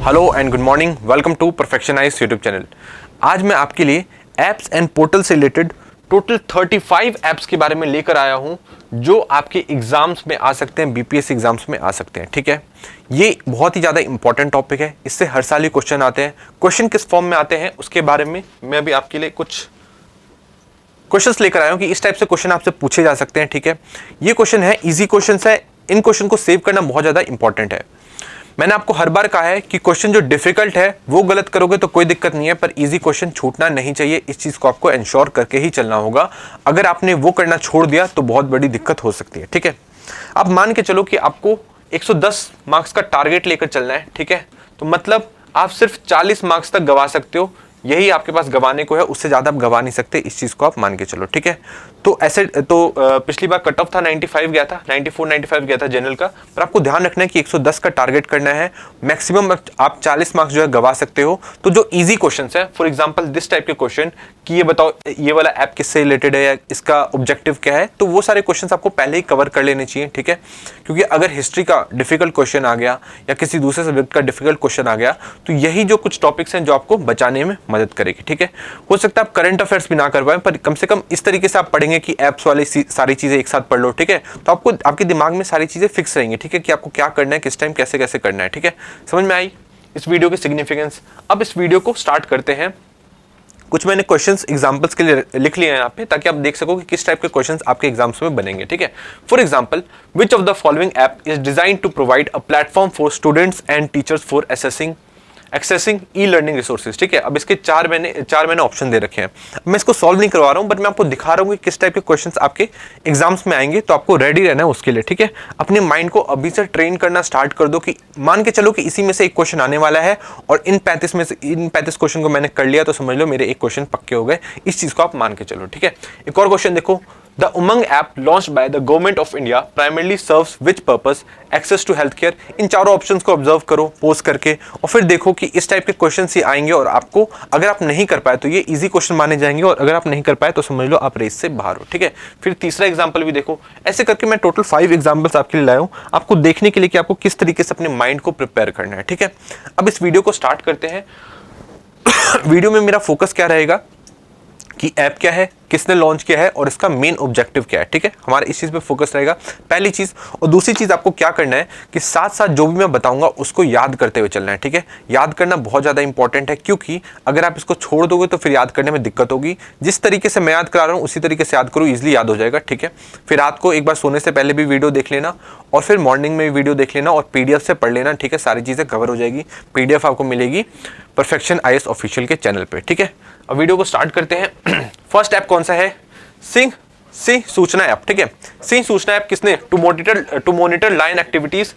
Hello and good morning, welcome to Perfectionize YouTube channel. आज मैं आपके लिए एप्स एंड पोर्टल से रिलेटेड टोटल 35 एप्स के बारे में लेकर आया हूं जो आपके एग्जाम्स में आ सकते हैं, बीपीएससी एग्जाम्स में आ सकते हैं। ठीक है, ये बहुत ही ज़्यादा इंपॉर्टेंट टॉपिक है, इससे हर साल ही क्वेश्चन आते हैं। क्वेश्चन किस फॉर्म में आते हैं उसके बारे में मैं अभी आपके लिए कुछ क्वेश्चंस लेकर आया हूं कि इस टाइप से क्वेश्चन आपसे पूछे जा सकते हैं। ठीक है, ये क्वेश्चन है, इजी क्वेश्चंस है, इन क्वेश्चन को सेव करना बहुत ज़्यादा इंपॉर्टेंट है। मैंने आपको हर बार कहा है कि क्वेश्चन जो डिफिकल्ट है वो गलत करोगे तो कोई दिक्कत नहीं है, पर इजी क्वेश्चन छूटना नहीं चाहिए। इस चीज़ को आपको इंश्योर करके ही चलना होगा। अगर आपने वो करना छोड़ दिया तो बहुत बड़ी दिक्कत हो सकती है। ठीक है, अब मान के चलो कि आपको 110 मार्क्स का टारगेट लेकर चलना है। ठीक है, तो मतलब आप सिर्फ 40 मार्क्स तक गवा सकते हो, यही आपके पास गवाने को है, उससे ज़्यादा आप गवा नहीं सकते। इस चीज़ को आप मान के चलो। ठीक है, तो ऐसे तो पिछली बार कट ऑफ था 95 गया था, 94-95 गया था जनरल का, पर आपको ध्यान रखना है कि 110 का टारगेट करना है। मैक्सिमम आप 40 मार्क्स जो है गवा सकते हो। तो जो इजी क्वेश्चन है, फॉर एग्जाम्पल दिस टाइप के क्वेश्चन कि ये बताओ ये वाला ऐप किससे रिलेटेड है या इसका ऑब्जेक्टिव क्या है, तो वो सारे क्वेश्चन आपको पहले ही कवर कर लेने चाहिए। ठीक है, क्योंकि अगर हिस्ट्री का डिफिकल्ट क्वेश्चन आ गया या किसी दूसरे सब्जेक्ट का डिफिकल्ट क्वेश्चन आ गया तो यही जो कुछ टॉपिक्स हैं जो आपको बचाने में मदद करेगी। ठीक है, हो सकता है आप करंट अफेयर्स भी ना कर पाए, पर कम से कम इस तरीके से आप पढ़ेंगे कि एप्स वाली सारी चीजें एक साथ पढ़ लो। ठीक है, तो आपको आपके दिमाग में सारी चीजें फिक्स रहेंगी। ठीक है, कि आपको क्या करना है, किस टाइम कैसे कैसे करना है। ठीक है, समझ में आई इस वीडियो की सिग्निफिकेंस। अब इस वीडियो को स्टार्ट करते हैं। कुछ मैंने क्वेश्चंस एग्जांपल्स के लिए लिख लिए हैं यहाँ पे, ताकि आप देख सको कि किस टाइप के क्वेश्चंस आपके एग्जाम्स में बनेंगे। ठीक है, for example, which of the following app is designed to provide a platform for students and teachers for accessing e learning resources. ठीक है, अब इसके चार मैंने ऑप्शन दे रखे हैं। मैं इसको सॉल्व नहीं करवा रहा हूं, बट मैं आपको दिखा रहा हूं कि किस टाइप के क्वेश्चंस आपके एग्जाम्स में आएंगे, तो आपको रेडी रहना है उसके लिए। ठीक है, अपने माइंड को अभी से ट्रेन करना स्टार्ट कर दो कि मान के चलो कि इसी में से एक क्वेश्चन आने वाला है और इन 35 क्वेश्चन को मैंने कर लिया, तो समझ लो मेरे एक क्वेश्चन पक्के हो गए। इस चीज को आप मान के चलो। ठीक है, एक और क्वेश्चन देखो, The Umang app launched by the Government of India primarily serves which purpose? Access to healthcare। इन चारों ऑप्शंस को ऑब्जर्व करो पोज करके, और फिर देखो कि इस टाइप के क्वेश्चंस ही आएंगे और आपको अगर आप नहीं कर पाए तो ये इजी क्वेश्चन माने जाएंगे, और अगर आप नहीं कर पाए तो समझ लो आप रेस से बाहर हो। ठीक है, फिर तीसरा एग्जाम्पल भी देखो। ऐसे करके मैं टोटल 5 एग्जाम्पल्स आपके लिए लाया हूँ, आपको देखने के लिए कि आपको किस तरीके से अपने माइंड को प्रिपेयर करना है। ठीक है, अब इस वीडियो को स्टार्ट करते हैं। वीडियो में मेरा फोकस क्या रहेगा कि ऐप क्या है, किसने लॉन्च किया है और इसका मेन ऑब्जेक्टिव क्या है। ठीक है, हमारा इस चीज पे फोकस रहेगा, पहली चीज। और दूसरी चीज आपको क्या करना है कि साथ साथ जो भी मैं बताऊंगा उसको याद करते हुए चलना है। ठीक है, याद करना बहुत ज्यादा इंपॉर्टेंट है, क्योंकि अगर आप इसको छोड़ दोगे तो फिर याद करने में दिक्कत होगी। जिस तरीके से मैं याद करा रहा हूँ उसी तरीके से याद करो, इजिली याद हो जाएगा। ठीक है, फिर रात को एक बार सोने से पहले भी वीडियो देख लेना और फिर मॉर्निंग में भी वीडियो देख लेना और पीडीएफ से पढ़ लेना। ठीक है, सारी चीजें कवर हो जाएगी। पीडीएफ आपको मिलेगी परफेक्शन आईएएस ऑफिशियल के चैनल पे। ठीक है, अब वीडियो को स्टार्ट करते हैं। फर्स्ट ऐप कौन सा है? C Suchna app. ठीक है, सी सूचना ऐप किसने टू मॉनिटर लाइन एक्टिविटीज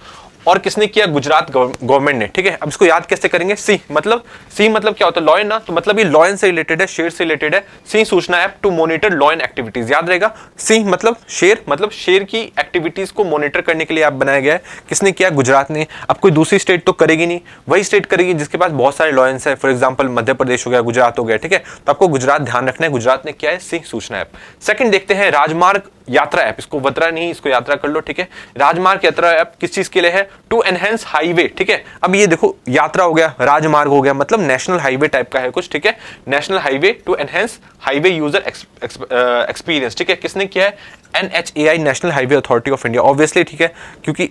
और किसने किया? गुजरात गवर्नमेंट ने। ठीक है, अब इसको याद कैसे करेंगे? सी मतलब क्या होता है? लॉयन ना, तो मतलब ये लॉयन से रिलेटेड है, शेर से रिलेटेड है। C Suchna app to monitor lion activities, याद रहेगा। सी मतलब शेर की एक्टिविटीज को मॉनिटर करने के लिए ऐप बनाया गया है। किसने किया? गुजरात ने। अब कोई दूसरी स्टेट तो करेगी नहीं, वही स्टेट करेगी जिसके पास बहुत सारे लॉयंस है। फॉर एग्जाम्पल मध्य प्रदेश हो गया, गुजरात हो गया। ठीक है, तो आपको गुजरात ध्यान रखना है, गुजरात ने किया है सी सूचना ऐप। सेकंड देखते हैं राजमार्ग यात्रा ऐप, इसको वत्रा नहीं, इसको यात्रा कर लो। ठीक है, राजमार्ग यात्रा ऐप किस चीज के लिए है? To enhance highway. ठीक है, अब ये देखो यात्रा हो गया, राजमार्ग हो गया, मतलब नेशनल हाईवे टाइप का है कुछ। ठीक है, national highway to enhance highway user experience. ठीक है, किसने किया है? NHAI, national highway authority of India. Obviously, ठीक है, क्योंकि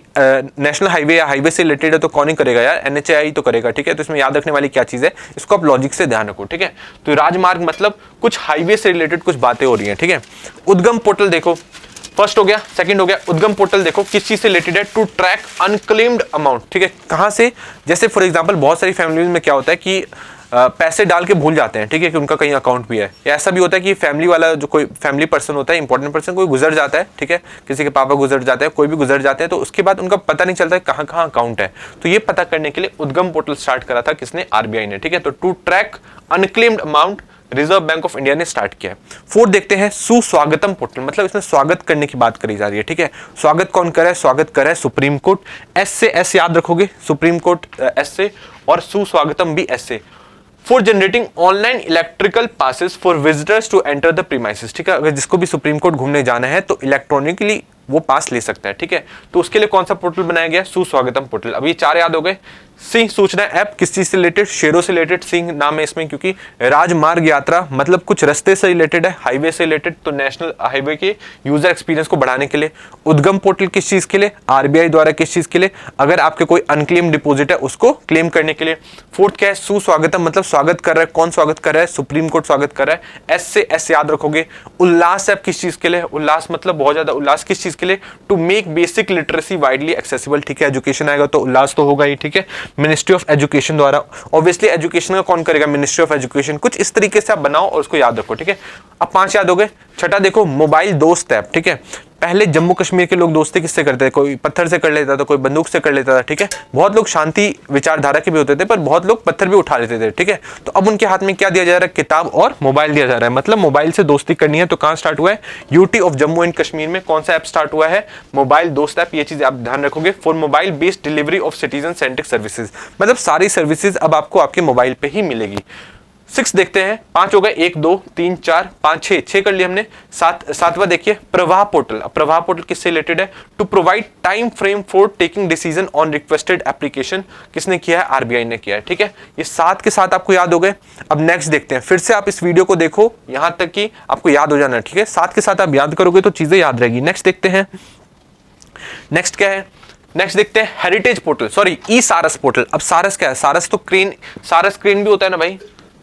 नेशनल हाईवे या हाईवे से रिलेटेड है तो कौन ही करेगा यार? NHAI तो करेगा। ठीक है, तो इसमें याद रखने वाली क्या चीज है, इसको आप लॉजिक से ध्यान रखो। ठीक है, तो राजमार्ग मतलब कुछ हाईवे से रिलेटेड कुछ बातें हो रही हैं। ठीक है, उद्गम पोर्टल देखो, फर्स्ट हो गया, सेकंड हो गया। उद्गम पोर्टल देखो किस चीज से रिलेटेड है? To track unclaimed amount. ठीक है, कहां से? जैसे फॉर एग्जांपल बहुत सारी फैमिलीज में क्या होता है कि पैसे डाल के भूल जाते हैं। ठीक है, कि उनका कहीं अकाउंट भी है, या ऐसा भी होता है कि फैमिली वाला जो कोई फैमिली पर्सन होता है, इंपॉर्टेंट पर्सन, कोई गुजर जाता है। ठीक है, किसी के पापा गुजर जाते हैं, कोई भी गुजर जाते हैं, तो उसके बाद उनका पता नहीं चलता है कहाँ कहाँ अकाउंट है। तो ये पता करने के लिए उद्गम पोर्टल स्टार्ट करा था किसने? RBI ने। ठीक है, तो to track unclaimed amount reserve bank of India ने स्टार्ट किया है। फोर्थ देखते हैं सुस्वागतम पोर्टल, मतलब इसमें स्वागत करने की बात करी जा रही है। ठीक है, स्वागत कौन करे? स्वागत करे सुप्रीम कोर्ट। एस से एस याद रखोगे, सुप्रीम कोर्ट एस से, और सुस्वागतम भी एस से। For generating online electrical passes for visitors to enter the premises. ठीक है, अगर जिसको भी सुप्रीम कोर्ट घूमने जाना है तो इलेक्ट्रॉनिकली वो पास ले सकता है। ठीक है, तो उसके लिए कौन सा पोर्टल बनाया गया? सुस्वागतम पोर्टल। अब ये चार याद हो गए। सिंह सूचना ऐप किस चीज से रिलेटेड, शेरों से रिलेटेड सिंह नाम है इसमें, क्योंकि राजमार्ग यात्रा मतलब कुछ रास्ते से रिलेटेड है, हाईवे से रिलेटेड, तो नेशनल हाईवे के यूजर एक्सपीरियंस को बढ़ाने के लिए। उद्गम पोर्टल किस चीज के लिए, आरबीआई द्वारा किस चीज के लिए, अगर आपके कोई अनक्लेम डिपॉजिट है उसको क्लेम करने के लिए। फोर्थ क्या है, सुस्वागतम मतलब स्वागत कर रहा है, कौन स्वागत कर रहा है, सुप्रीम कोर्ट स्वागत कर रहा है, एस से एस याद रखोगे। उल्लास ऐप किस चीज के लिए, उल्लास मतलब बहुत ज्यादा उल्लास किस चीज के लिए, to make basic literacy widely accessible, ठीक है, एजुकेशन आएगा तो उल्लास तो होगा ही, ठीक है, मिनिस्ट्री ऑफ एजुकेशन द्वारा, ऑब्वियसली एजुकेशन का कौन करेगा, मिनिस्ट्री ऑफ एजुकेशन। कुछ इस तरीके से आप बनाओ और उसको याद रखो, ठीक है। अब 5 याद हो गए। छठा देखो, मोबाइल दोस्त ऐप, ठीक है। पहले जम्मू कश्मीर के लोग दोस्ती किससे करते थे, कोई पत्थर से कर लेता था, कोई बंदूक से कर लेता था, ठीक है। बहुत लोग शांति विचारधारा के भी होते थे, पर बहुत लोग पत्थर भी उठा लेते थे, ठीक है। तो अब उनके हाथ में क्या दिया जा रहा है, किताब और मोबाइल दिया जा रहा है, मतलब मोबाइल से दोस्ती करनी है तो कहां स्टार्ट हुआ है, UT of Jammu and Kashmir में कौन सा ऐप स्टार्ट हुआ है, मोबाइल दोस्त ऐप। ये चीज आप ध्यान रखोगे। For mobile based delivery of citizen centric services, मतलब सारी सर्विसेज अब आपको आपके मोबाइल पे ही मिलेगी। 6 देखते हैं, 5 हो गए, 1 2 3 4 5 6 कर लिया हमने। सातवां देखिए, प्रवाह पोर्टल। प्रवाह पोर्टल किससे रिलेटेड है, to provide time frame for taking decision on requested application. किसने किया है, आरबीआई ने किया है, ठीक है। ये 7 के साथ आपको याद हो गए। अब नेक्स्ट देखते हैं, फिर से आप इस वीडियो को देखो यहां तक कि आपको याद हो जाना है, ठीक है। 7 के साथ आप याद करोगे तो चीजें याद रहेगी। नेक्स्ट देखते हैं, नेक्स्ट क्या है, नेक्स्ट देखते हैं हेरिटेज पोर्टल, सॉरी ई सारस पोर्टल। अब सारस क्या है, सारस तो क्रेन, सारस क्रेन भी होता है ना भाई,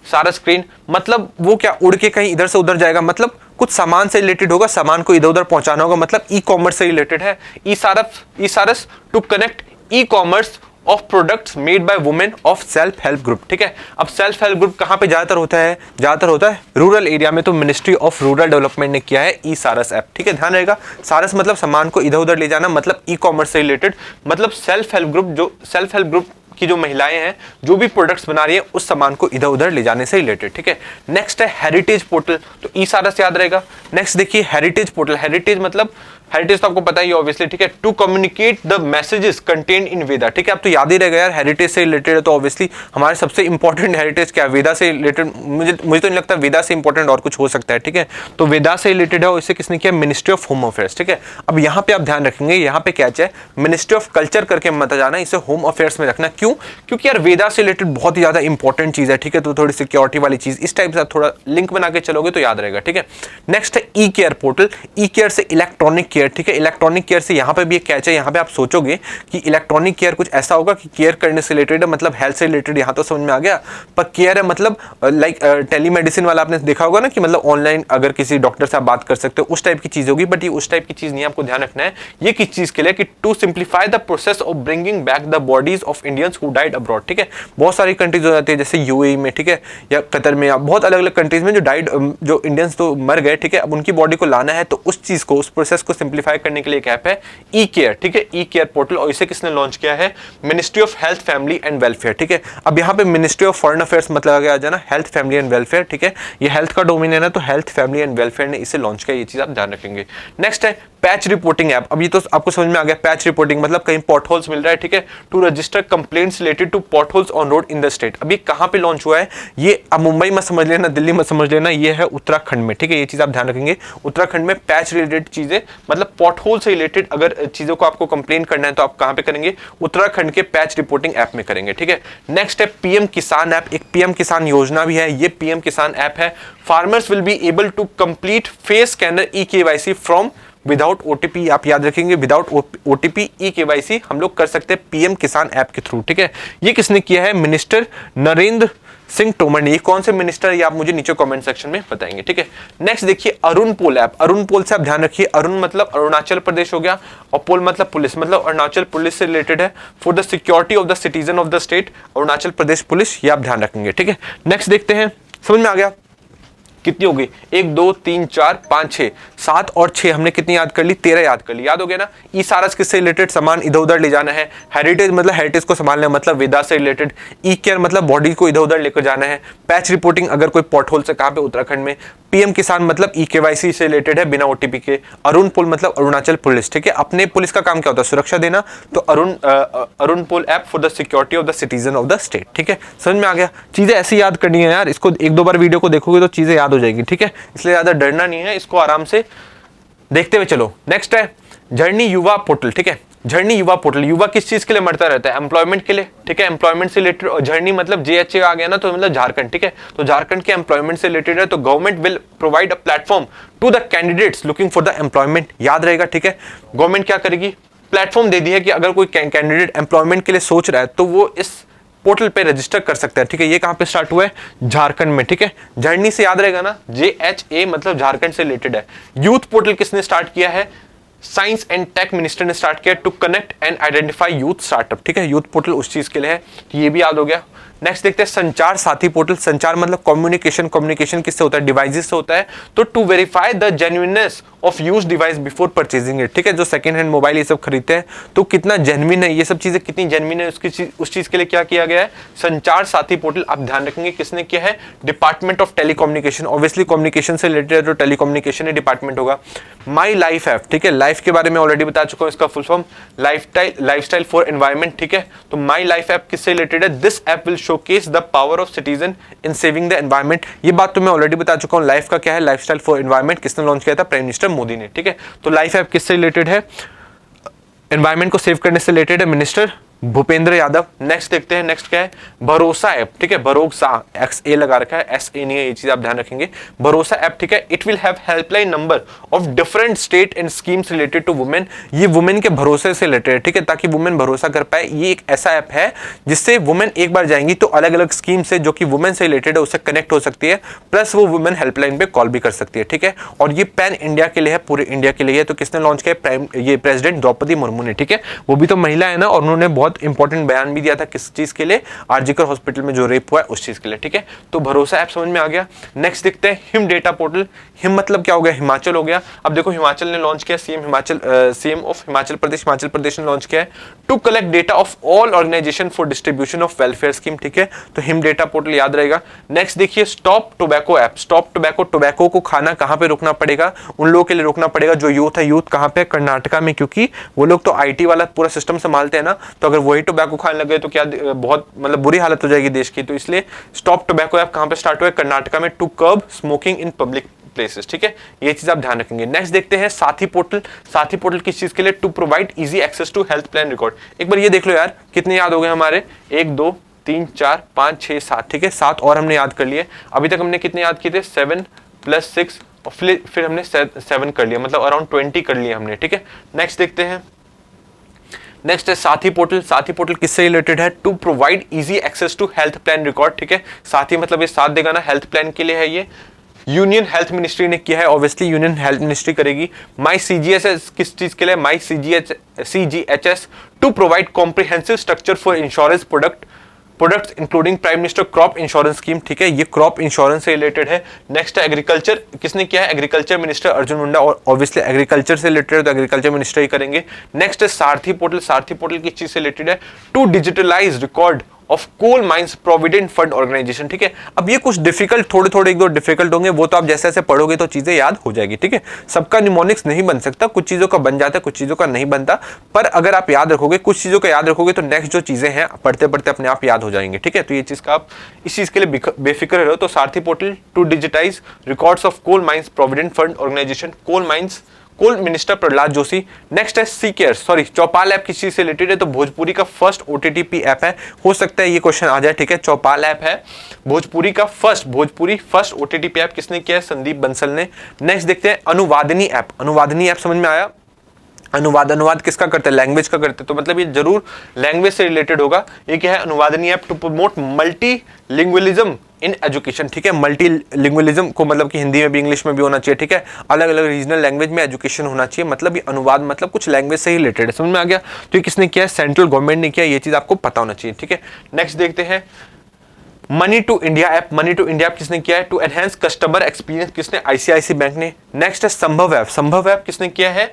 सारस क्रेन मतलब वो क्या उड़ के कहीं इधर से उधर जाएगा, मतलब कुछ सामान से रिलेटेड होगा, सामान को इधर उधर पहुंचाना होगा, मतलब ई कॉमर्स से रिलेटेड है। E Saras to connect e commerce of products made by women of self help group, ठीक है। अब सेल्फ हेल्प ग्रुप कहां पे ज्यादातर होता है, ज्यादातर होता है रूरल एरिया में, तो मिनिस्ट्री ऑफ रूरल डेवलपमेंट ने किया है ई सारस ऐप, ठीक है, ध्यान रहेगा। सारस मतलब सामान को इधर उधर ले जाना, मतलब ई कॉमर्स से रिलेटेड, मतलब सेल्फ हेल्प ग्रुप, जो सेल्फ हेल्प ग्रुप की जो महिलाएं हैं जो भी प्रोडक्ट्स बना रही हैं उस सामान को इधर उधर ले जाने से रिलेटेड, ठीक है। नेक्स्ट है हेरिटेज पोर्टल, तो ई सारस याद रहेगा। नेक्स्ट देखिए हेरिटेज पोर्टल, हेरिटेज मतलब हेरिटेज तो आपको पता ही है ऑब्वियसली, ठीक है, to communicate the messages contained in Veda, ठीक है। अब तो याद ही रहेगा यार, हेरिटेज से रिलेटेड है तो ऑब्वियसली हमारे सबसे इंपॉर्टेंट हेरिटेज क्या है, वेदा से रिलेटेड। मुझे तो नहीं लगता वेदा से इंपॉर्टेंट और कुछ हो सकता है, ठीक है। तो वेदा से रिलेटेड है और इसे किसने किया, मिनिस्ट्री ऑफ होम अफेयर्स, ठीक है। अब यहाँ पे आप ध्यान रखेंगे, यहाँ पे क्या है, मिनिस्ट्री ऑफ कल्चर करके मत जाना, इसे होम अफेयर्स में रखना। क्यों, क्योंकि यार वेदा से रिलेटेड बहुत ही ज्यादा इंपॉर्टेंट चीज है, ठीक है। तो थोड़ी सिक्योरिटी वाली चीज, इस टाइप से आप थोड़ा लिंक बना के चलोगे तो याद रहेगा, ठीक है। नेक्स्ट है ई केयर पोर्टल, ई केयर से इलेक्ट्रॉनिक केयर, ठीक है। इलेक्ट्रॉनिक केयर से यहाँ पे भी एक कैच है, यहाँ पे आप सोचोगे कि इलेक्ट्रॉनिक केयर कुछ ऐसा होगा कि केयर करने से रिलेटेड है, मतलब हेल्थ से रिलेटेड, यहाँ तो समझ में आ गया। पर केयर है मतलब लाइक टेलीमेडिसिन वाला आपने देखा होगा ना, कि मतलब ऑनलाइन अगर किसी डॉक्टर से आप बात कर सकते हो, उस टाइप की चीज होगी। बट ये उस टाइप की चीज नहीं, आपको ध्यान रखना है ये किस चीज के लिए, कि to simplify the process of bringing back the bodies of Indians who died abroad, ठीक है। बहुत सारी कंट्रीज हो जाती है, जैसे यूएई में, ठीक है, या कतर में, या बहुत अलग अलग कंट्रीज में जो डाइड, जो इंडियंस तो मर गए, ठीक है, अब उनकी बॉडी को लाना है, तो उस चीज को, उस प्रोसेस को सिंप्लीफाई करने के लिए एक ऐप है ई केयर, ठीक है, ई केयर पोर्टल। और इसे किसने लॉन्च किया है, ministry of health family and welfare, ठीक है। अब यहाँ पे मिनिस्ट्री ऑफ फॉरेन अफेयर्स मतलब आ गया जाना, हेल्थ फैमिली एंड वेलफेयर, ठीक है। ये हेल्थ का डोमेन है ना, तो हेल्थ फैमिली एंड वेलफेयर ने इसे लॉन्च किया, ये चीज आप ध्यान रखेंगे। नेक्स्ट है पैच रिपोर्टिंग ऐप। अब ये तो आपको समझ में आ गया, पैच रिपोर्टिंग मतलब कहीं पॉट होल्स मिल रहा है, ठीक है, to register complaints related to potholes on road in the state. अभी कहां पे लॉन्च हुआ है ये, अब मुंबई मत समझ लेना, दिल्ली मत समझ लेना, ये है उत्तराखंड में, ठीक है। ये चीज आप ध्यान रखेंगे, उत्तराखंड में पैच रिलेटेड चीजें, मतलब पॉट होल से रिलेटेड अगर चीजों को आपको कंप्लेन करना है तो आप कहां पे करेंगे, उत्तराखंड के पैच रिपोर्टिंग ऐप में करेंगे, ठीक है। नेक्स्ट है पीएम किसान ऐप, एक पीएम किसान योजना भी है, ये पीएम किसान ऐप है। Farmers will be able to complete face scanner e KYC from without OTP, आप याद रखेंगे, विदाउट ओटीपी ई केवाईसी हम लोग कर सकते हैं पीएम किसान ऐप के थ्रू, ठीक है। ये किसने किया है, मिनिस्टर नरेंद्र सिंह तोमर ने। ये कौन से मिनिस्टर, ये आप मुझे नीचे कमेंट सेक्शन में बताएंगे, ठीक है। नेक्स्ट देखिए अरुण पोल ऐप। अरुण पोल से आप ध्यान रखिए, अरुण मतलब अरुणाचल प्रदेश हो गया, और पोल मतलब पुलिस, मतलब अरुणाचल पुलिस से रिलेटेड है, for the security of the citizen of the state, Arunachal Pradesh police, ये आप ध्यान रखेंगे, ठीक है। नेक्स्ट देखते हैं, समझ में आ गया, कितनी होगी, 1 2 3 4 5 6 7 और 6 हमने कितनी याद कर ली, 13 याद कर ली, याद हो गया ना। ई सारस किससे रिलेटेड, सामान इधर उधर ले जाना है। हेरिटेज मतलब हेरिटेज को संभालना है, मतलब वेदा से रिलेटेड। ई केयर मतलब बॉडी को इधर उधर लेकर जाना है। पैच रिपोर्टिंग अगर कोई पॉट होल से, कहां पे, उत्तराखंड में। पीएम किसान मतलब ई केवाईसी से रिलेटेड है, बिना ओटीपी के। अरुण पोल मतलब अरुणाचल पुलिस, ठीक है। अपने पुलिस का काम क्या होता है, सुरक्षा देना, तो Arun Pol app for the security of the citizen of the state, ठीक है। समझ में आ गया, चीजें ऐसी याद करनी है यार, इसको 1-2 बार वीडियो को देखोगे तो चीजें याद हो जाएगी, ठीक है। इसलिए ज्यादा डरना नहीं है, इसको आराम से देखते हुए चलो। नेक्स्ट है जर्नी युवा पोर्टल, ठीक है। झरनी युवा पोर्टल, युवा किस चीज के लिए मरता रहता है? एम्प्लॉयमेंट के लिए, ठीक है, एम्प्लॉयमेंट से रिलेटेड। और झरनी मतलब JHA आ गया ना, तो मतलब झारखंड, ठीक है, तो झारखंड के एम्प्लॉयमेंट से रिलेटेड है। तो government will provide a platform to the candidates looking for the employment, याद रहेगा, ठीक है। गवर्नमेंट क्या करेगी? प्लेटफॉर्म दे दी है कि अगर कोई कैंडिडेट एम्प्लॉयमेंट के लिए सोच रहा है तो वो इस पोर्टल पे रजिस्टर कर सकता है, ठीक है। ये कहां पे स्टार्ट हुआ है? झारखंड में, ठीक है। झरनी से याद रहेगा ना, JHA मतलब झारखंड से रिलेटेड है। यूथ पोर्टल किसने स्टार्ट किया है? साइंस एंड टेक मिनिस्टर ने स्टार्ट किया, to connect and identify youth startup, ठीक है। यूथ पोर्टल उस चीज के लिए है, तो ये भी याद हो गया। नेक्स्ट देखते हैं संचार साथी पोर्टल। संचार मतलब कम्युनिकेशन, कम्युनिकेशन किससे होता है? डिवाइसेस से होता है। तो to verify the genuineness of use device before purchasing it, ठीक है। जो सेकंड हैंड मोबाइल ये सब खरीदते हैं तो कितना जेन्युइन है, ये सब चीजें कितनी जेन्युइन है, उस चीज के लिए क्या किया गया है? संचार साथी पोर्टल। आप ध्यान रखेंगे किसने किया है? Department of telecommunication. Obviously communication से रिलेटेड है तो टेलीकम्युनिकेशन डिपार्टमेंट होगा। माई लाइफ ऐप, ठीक है, लाइफ के बारे में ऑलरेडी बता चुका हूं, इसका full form lifestyle for environment, ठीक है। तो माई लाइफ ऐप किससे रिलेटेड है? This app will showcase the power of citizen in saving the environment. ये बात तो मैं ऑलरेडी बता चुका हूं। लाइफ का क्या है? लाइफस्टाइल फॉर एनवायरमेंट किसने लॉन्च किया था? प्राइम मिनिस्टर मोदी ने, ठीक है। तो लाइफ ऐप किससे रिलेटेड है? एनवायरमेंट को सेव करने से रिलेटेड है, मिनिस्टर भूपेंद्र यादव। नेक्स्ट देखते हैं, नेक्स्ट क्या है? भरोसा ऐप, ठीक है, भरोसा XA लगा रखा है, SA नहीं है, ये चीज आप ध्यान रखेंगे। भरोसा ऐप, ठीक है, it will have helpline number of different state and schemes related to women. ये वुमेन के भरोसे से रिलेटेड है, ठीक है, ताकि वुमेन भरोसा कर पाए। ये एक ऐसा ऐप है जिससे वुमेन एक बार जाएंगी तो अलग अलग स्कीम से जो कि वुमेन से रिलेटेड है उससे कनेक्ट हो सकती है, प्लस वो वुमेन हेल्पलाइन पे कॉल भी कर सकती है, ठीक है। और ये पैन इंडिया के लिए है, पूरे इंडिया के लिए है। तो किसने लॉन्च किया? ये प्रेसिडेंट द्रौपदी मुर्मू ने, ठीक है। वो भी तो महिला है ना, और उन्होंने बहुत इंपॉर्टेंट बयान भी दिया था किस चीज के लिए? आरजीकर हॉस्पिटल में जो रेप हुआ है उस चीज के लिए, ठीक है। तो भरोसा ऐप समझ में आ गया। नेक्स्ट देखते हैं हिम डेटा पोर्टल। हिम मतलब क्या हो गया? हिमाचल हो गया। अब देखो हिमाचल ने लॉन्च किया, सीएम ऑफ हिमाचल प्रदेश ने लॉन्च किया है, to collect data of all organisation for distribution of welfare scheme, ठीक है। तो हिम डेटा पोर्टल याद रहेगा। नेक्स्ट देखिए stop tobacco app. Stop tobacco को खाना कहां पे रोकना पड़ेगा? उन लोगों के लिए रोकना पड़ेगा जो यूथ है। यूथ कहां पे? कर्नाटका में, क्योंकि वो लोग तो IT वाला पूरा सिस्टम संभालते हैं ना, तो अगर वही टोबैको खाने लगे तो क्या बहुत मतलब बुरी हालत हो जाएगी देश की। तो इसलिए स्टॉप टोबैको ऐप कहां पे स्टार्ट हुआ है? कर्नाटका में, to curb smoking in public places, ठीक है। ये चीज आप ध्यान रखेंगे। नेक्स्ट देखते हैं साथी पोर्टल। साथी पोर्टल किस चीज के लिए? To provide easy access to health plan record. एक बार ये देख लो यार, कितने याद हो गए हमारे? 1 2 3 4 5 6 7, ठीक है, 7 और हमने याद कर लिए। अभी तक हमने कितने याद किए थे? 7 + 6 और फिर हमने 7 कर लिया, मतलब अराउंड 20 कर लिया हमने, ठीक है। नेक्स्ट देखते हैं, नेक्स्ट है साथी पोर्टल। साथी पोर्टल किससे रिलेटेड है? To provide easy access to health plan record, ठीक है। साथी मतलब ये साथ देगा ना, हेल्थ प्लान के लिए है ये। यूनियन हेल्थ मिनिस्ट्री ने किया है, ऑब्वियसली यूनियन हेल्थ मिनिस्ट्री करेगी। माई CGHS किस चीज के लिए? My CGHS to provide comprehensive structure for insurance products including prime minister crop insurance scheme, ठीक है। ये क्रॉप इंश्योरेंस से रिलेटेड है। नेक्स्ट है एग्रीकल्चर। किसने किया है? एग्रीकल्चर मिनिस्टर अर्जुन मुंडा, और ऑब्वियसली एग्रीकल्चर से रिलेटेड है तो एग्रीकल्चर मिनिस्टर ही करेंगे। नेक्स्ट है सारथी पोर्टल। सारथी पोर्टल किस चीज से रिलेटेड है? To digitalise record of coal mines provident fund organisation, ठीक है। अब ये कुछ डिफिकल्ट, थोड़े 1-2 डिफिकल्ट होंगे, वो तो आप जैसे जैसे पढ़ोगे तो चीजें याद हो जाएगी, ठीक है। सबका निमोनिक्स नहीं बन सकता, कुछ चीजों का बन जाता है, कुछ चीजों का नहीं बनता, पर अगर आप याद रखोगे, कुछ चीजों का याद रखोगे तो नेक्स्ट जो चीजें हैं पढ़ते पढ़ते अपने आप याद हो जाएंगे, ठीक है। तो ये चीज का आप इस चीज के लिए बेफिक्र रहो। तो Sarathi portal to digitise records of coal mines provident fund organisation, coal minister Pralhad Joshi. Next है चौपाल ऐप किस चीज से रिलेटेड है? तो भोजपुरी का फर्स्ट OTT ऐप है। हो सकता है ये क्वेश्चन आ जाए, ठीक है। चौपाल ऐप है भोजपुरी फर्स्ट OTT ऐप। किसने किया है? संदीप बंसल ने। नेक्स्ट देखते हैं अनुवादनी ऐप। अनुवादनी ऐप समझ में आया? अनुवाद किसका करते हैं? लैंग्वेज का करते हैं, तो मतलब ये जरूर लैंग्वेज से रिलेटेड होगा। ये क्या है? Anuvadini app to promote multilingualism in education, ठीक है। मल्टीलिंगुअलिज्म को मतलब कि हिंदी में भी इंग्लिश में भी होना चाहिए, ठीक है। अलग अलग रीजनल लैंग्वेज में एजुकेशन होना चाहिए, मतलब ये अनुवाद मतलब कुछ लैंग्वेज से ही रिलेटेड है। समझ में आ गया? तो ये किसने किया है? सेंट्रल गवर्नमेंट ने किया। ये चीज आपको पता होना चाहिए, ठीक है। नेक्स्ट देखते हैं money to India app. Money to India app किसने किया है? To enhance customer experience. किसने? ICICI बैंक ने। नेक्स्ट है संभव ऐप। संभव ऐप किसने किया है?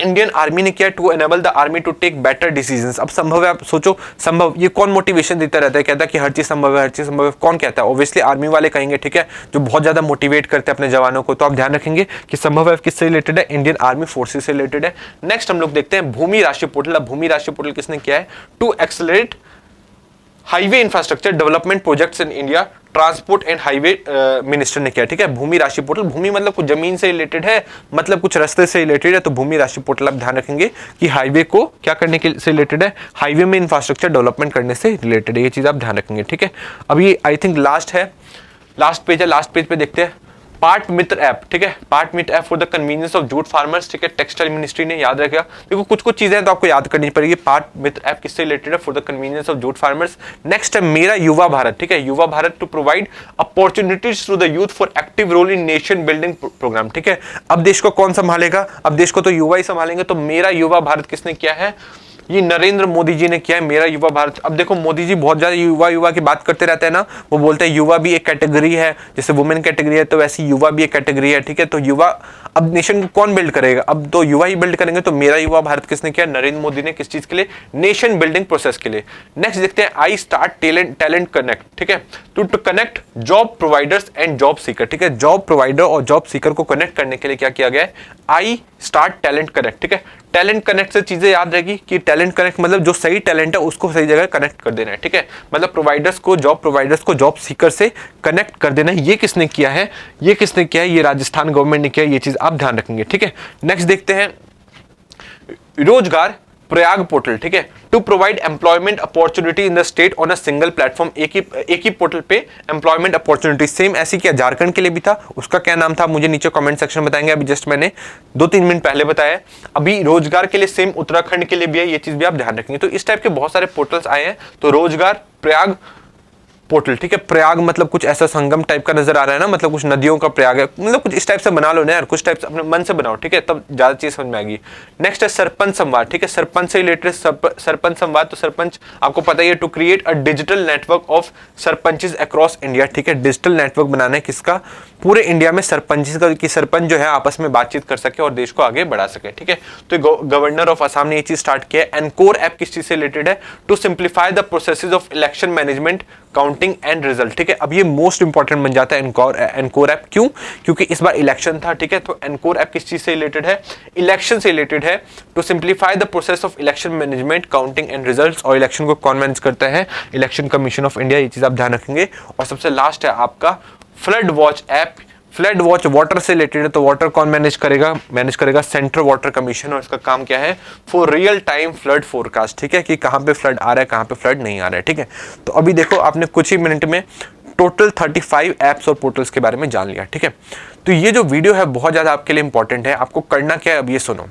इंडियन आर्मी ने किया, to enable the army to take better decisions. अब संभव है, आप सोचो संभव ये कौन मोटिवेशन देता रहता है? कहता है कि हर चीज संभव है, हर चीज संभव है। कौन कहता है? ऑब्वियसली आर्मी वाले कहेंगे, ठीक है, जो बहुत ज्यादा मोटिवेट करते हैं अपने जवानों को। तो आप ध्यान रखेंगे कि संभव है किससे रिलेटेड है? इंडियन आर्मी फोर्सेस से रिलेटेड है। नेक्स्ट हम लोग देखते हैं भूमि राष्ट्रीय पोर्टल। अब भूमि राष्ट्रीय पोर्टल किसने किया है? To accelerate highway infrastructure development projects in India transport and highway minister ने किया, ठीक है। भूमि राशि पोर्टल, भूमि मतलब कुछ जमीन से रिलेटेड है, मतलब कुछ रास्ते से रिलेटेड है, तो भूमि राशि पोर्टल आप ध्यान रखेंगे कि हाईवे को क्या करने के से रिलेटेड है, हाईवे में इंफ्रास्ट्रक्चर डेवलपमेंट करने से रिलेटेड है, ये चीज आप ध्यान रखेंगे, ठीक है। अब ये आई थिंक लास्ट है, लास्ट पेज है, लास्ट पेज पे देखते हैं पार्ट मित्र ऐप, ठीक है। Part Mitra app for the convenience of jute farmers, ठीक है। टेक्सटाइल मिनिस्ट्री ने याद रखा। देखो कुछ कुछ चीजें तो आपको याद करनी पड़ेगी। पार्ट मित्र ऐप किससे रिलेटेड है, for the convenience of jute farmers. Next है मेरा युवा भारत, ठीक है। Yuva Bharat to provide opportunities to the youth for active role in nation building programme, ठीक है। अब देश को कौन संभालेगा, अब देश को तो युवा ही संभालेंगे, तो मेरा युवा भारत किसने किया है, ये नरेंद्र मोदी जी ने किया है, मेरा युवा भारत। अब देखो मोदी जी बहुत ज्यादा युवा की बात करते रहते हैं ना, वो बोलते हैं युवा भी एक कैटेगरी है, जैसे वुमेन कैटेगरी है तो वैसी युवा भी एक कैटेगरी है, ठीक है। तो युवा, अब नेशन को कौन बिल्ड करेगा, अब तो युवा ही बिल्ड करेंगे। तो मेरा युवा भारत किसने किया, नरेंद्र मोदी ने। किस चीज के लिए, नेशन बिल्डिंग प्रोसेस के लिए। नेक्स्ट देखते हैं आई स्टार्ट टैलेंट कनेक्ट, ठीक है, to connect job providers and job seeker, ठीक है। जॉब प्रोवाइडर और जॉब सीकर को कनेक्ट करने के लिए क्या किया गया है, आई स्टार्ट टैलेंट कनेक्ट, ठीक है। टैलेंट कनेक्ट से चीजें याद रहेगी कि टैलेंट कनेक्ट मतलब जो सही टैलेंट है उसको सही जगह कनेक्ट कर देना है, ठीक है। मतलब प्रोवाइडर्स को जॉब सीकर से कनेक्ट कर देना है। ये किसने किया है, ये किसने किया है, ये राजस्थान गवर्नमेंट ने किया है, ये चीज आप ध्यान रखेंगे, ठीक है। नेक्स्ट देखते हैं रोजगार प्रयाग पोर्टल, ठीक है, to provide employment opportunity in the state on a single platform. एक ही पोर्टल पे एम्प्लॉयमेंट अपॉर्चुनिटी, सेम ऐसी क्या झारखंड के लिए भी था, उसका क्या नाम था मुझे नीचे कमेंट सेक्शन में बताएंगे। अभी जस्ट मैंने 2-3 मिनट पहले बताया। अभी रोजगार के लिए सेम उत्तराखंड के लिए भी है, ये चीज भी आप ध्यान रखेंगे। तो इस टाइप के बहुत सारे पोर्टल्स आए हैं। तो रोजगार प्रयाग पोर्टल, ठीक है। प्रयाग मतलब कुछ ऐसा संगम टाइप का नजर आ रहा है ना, मतलब कुछ नदियों का प्रयाग है, मतलब कुछ इस टाइप से बना लो ना यार, कुछ टाइप से अपने मन से बनाओ, ठीक है, तब ज्यादा चीज समझ में आएगी। नेक्स्ट है सरपंच संवाद, ठीक है। सरपंच से रिलेटेड सरपंच संवाद, तो सरपंच आपको पता ही है, to create a digital network of sarpanches across India, ठीक है। डिजिटल नेटवर्क बनाना है किसका, पूरे इंडिया में सरपंच का, कि सरपंच जो है आपस में बातचीत कर सके और देश को आगे बढ़ा सके, ठीक है। तो गवर्नर ऑफ असम ने ये चीज स्टार्ट किया है। एनकोर ऐप किस चीज से रिलेटेड है, to simplify the processes of election management counting and result, ठीक है। अब ये मोस्ट इंपॉर्टेंट बन जाता है एनकोर ऐप, क्यों, क्योंकि इस बार इलेक्शन था, ठीक है। तो एनकोर ऐप किस चीज से रिलेटेड है, इलेक्शन से रिलेटेड है। To simplify the process of election management counting and results, और इलेक्शन को कौन मैनेज करता है, इलेक्शन कमीशन ऑफ इंडिया, ये चीज आप ध्यान रखेंगे। और सबसे लास्ट है आपका flood watch app. Flood watch water से रिलेटेड है, तो वाटर कौन मैनेज करेगा सेंट्रल वाटर कमीशन, और इसका काम क्या है, for real time flood forecast, ठीक है, कि कहां पे फ्लड आ रहा है, कहां पे फ्लड नहीं आ रहा है, ठीक है। तो अभी देखो आपने कुछ ही मिनट में टोटल 35 ऐप्स और पोर्टल्स के बारे में जान लिया, ठीक है। तो ये जो वीडियो है बहुत ज्यादा आपके लिए इंपॉर्टेंट है। आपको करना क्या है, अब ये सुनो।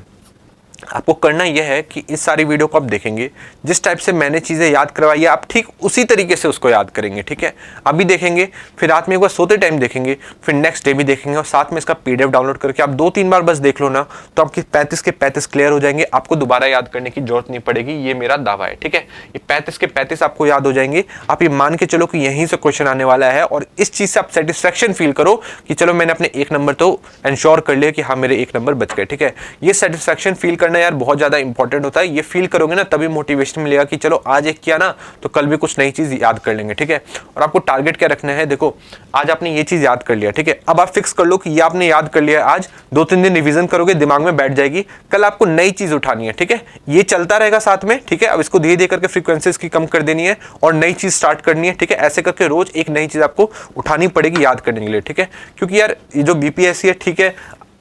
आपको करना यह है कि इस सारी वीडियो को आप देखेंगे, जिस टाइप से मैंने चीज़ें याद करवाई है आप ठीक उसी तरीके से उसको याद करेंगे, ठीक है। अभी देखेंगे, फिर रात में एक बार सोते टाइम देखेंगे, फिर नेक्स्ट डे भी देखेंगे, और साथ में इसका पीडीएफ डाउनलोड करके आप 2-3 बार बस देख लो ना, तो आपके 35 के 35 क्लियर हो जाएंगे। आपको दोबारा याद करने की जरूरत नहीं पड़ेगी, ये मेरा दावा है, ठीक है। ये 35 के 35 आपको याद हो जाएंगे। आप ये मान के चलो कि यहीं से क्वेश्चन आने वाला है, और इस चीज़ से आप सेटिस्फैक्शन फील करो कि चलो मैंने अपने 1 नंबर तो इंश्योर कर लिया कि हाँ मेरे 1 नंबर बच गए, ठीक है। ये सेटिस्फैक्शन फील करना यार बहुत ज़्यादा इंपॉर्टेंट होता है। ये फील करोगे ना तभी मोटिवेशन मिलेगा कि चलो आज एक किया ना तो कल भी कुछ नई चीज याद कर लेंगे, ठीक है। और आपको टारगेट क्या रखना है, देखो आज आपने ये चीज याद कर लिया, ठीक है। अब आप फिक्स कर लो कि ये आपने याद कर लिया, आज 2-3 दिन रिवीजन करोगे, दिमाग में बैठ जाएगी, कल आपको नई चीज उठानी है, ठीक है। ये चलता रहेगा साथ में, ठीक है। अब इसको धीरे धीरे करके फ्रीक्वेंसीज की कम कर देनी है और नई चीज स्टार्ट करनी है, ठीक है। ऐसे करके रोज एक नई चीज आपको उठानी पड़ेगी याद करने के लिए, ठीक है। क्योंकि यार ये जो बीपीएससी है, ठीक है,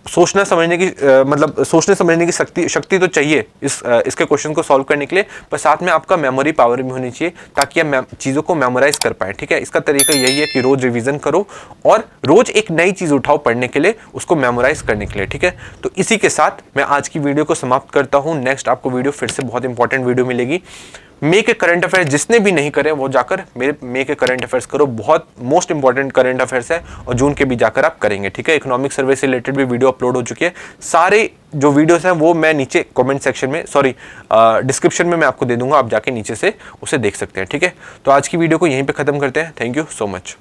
सोचना समझने की मतलब सोचने समझने की शक्ति तो चाहिए इसके क्वेश्चन को सॉल्व करने के लिए, पर साथ में आपका मेमोरी पावर भी होनी चाहिए ताकि आप चीज़ों को मेमोराइज कर पाए, ठीक है। इसका तरीका यही है कि रोज रिवीजन करो और रोज एक नई चीज़ उठाओ पढ़ने के लिए, उसको मेमोराइज करने के लिए, ठीक है। तो इसी के साथ मैं आज की वीडियो को समाप्त करता हूँ। नेक्स्ट आपको वीडियो फिर से बहुत इंपॉर्टेंट वीडियो मिलेगी। मेक ए करंट अफेयर्स जिसने भी नहीं करे वो जाकर मेरे मेक ए करंट अफेयर्स करो, बहुत मोस्ट इंपॉर्टेंट करंट अफेयर्स है, और जून के भी जाकर आप करेंगे, ठीक है। इकोनॉमिक सर्वे से रिलेटेड भी वीडियो अपलोड हो चुकी है। सारे जो वीडियोस हैं वो मैं नीचे कमेंट सेक्शन में डिस्क्रिप्शन में मैं आपको दे दूंगा, आप जाके नीचे से उसे देख सकते हैं, ठीक है। तो आज की वीडियो को यहीं पे खत्म करते हैं। Thank you so much.